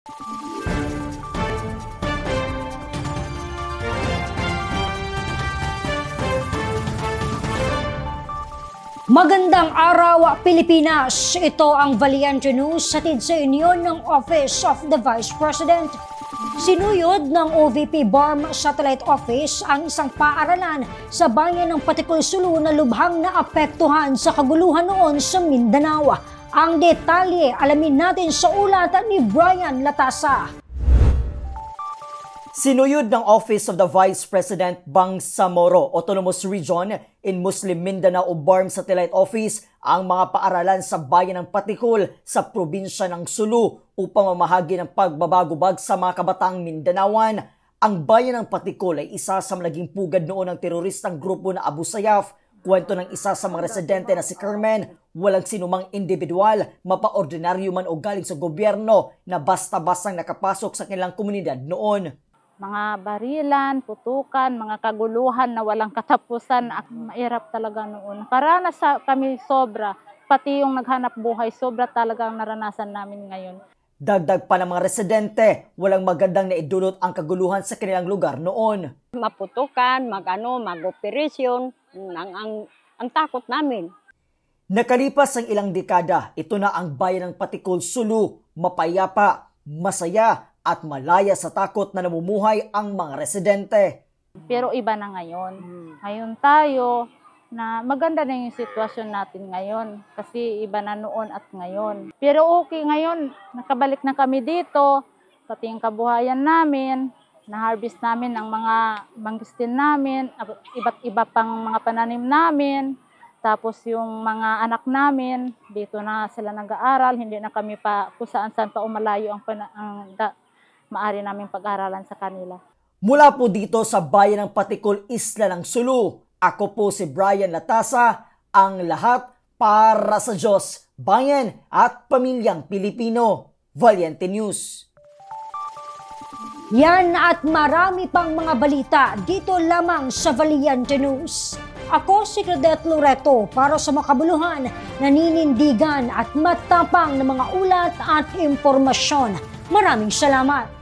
Magandang araw, Pilipinas! Ito ang Valiente News, hatid sa inyo ng Office of the Vice President. Sinuyod ng OVP BARM Satellite Office ang isang paaralan sa bayan ng Patikul, Sulu na lubhang naapektuhan sa kaguluhan noon sa Mindanao. Ang detalye alamin natin sa ulat ni Brian Latasa. Sinuyod ng Office of the Vice President Bangsamoro Autonomous Region in Muslim Mindanao o BARM Satellite Office ang mga paaralan sa bayan ng Patikul sa probinsya ng Sulu upang mamahagi ng pagbabagubag sa mga kabataang Mindanaoan. Ang bayan ng Patikul ay isa sa naging pugad noon ng teroristang grupo na Abu Sayyaf. Kwento ng isa sa mga residente na si Carmen, walang sinumang individual, mapaordinaryo man o galing sa gobyerno na basta-bastang nakapasok sa kanilang komunidad noon. Mga barilan, putukan, mga kaguluhan na walang katapusan. Mahirap talaga noon. Karanas kami sobra, pati yung naghanap buhay, sobra talagang naranasan namin ngayon. Dagdag pa ng mga residente, walang magandang naidulot ang kaguluhan sa kanilang lugar noon. Maputukan, mag-operasyon, ang takot namin. Nakalipas ang ilang dekada, ito na ang bayan ng Patikul, Sulu, mapayapa, masaya, at malaya sa takot na namumuhay ang mga residente. Pero iba na ngayon. Ngayon tayo na maganda na yung sitwasyon natin ngayon kasi iba na noon at ngayon. Pero okay ngayon, nakabalik na kami dito, pati yung kabuhayan namin, na-harvest namin ang mga mangustin namin, iba't iba pang mga pananim namin. Tapos yung mga anak namin, dito na sila nag-aaral, hindi na kami pa kung saan-saan pa umalayo ang maari namin pag-aralan sa kanila. Mula po dito sa bayan ng Patikul, Isla ng Sulu, ako po si Brian Latasa, ang lahat para sa Diyos, bayan at pamilyang Pilipino. Valiente News. Yan at marami pang mga balita dito lamang sa Valiente News. Ako si Claudette Loreto para sa makabuluhan, naninindigan at matapang na mga ulat at impormasyon. Maraming salamat!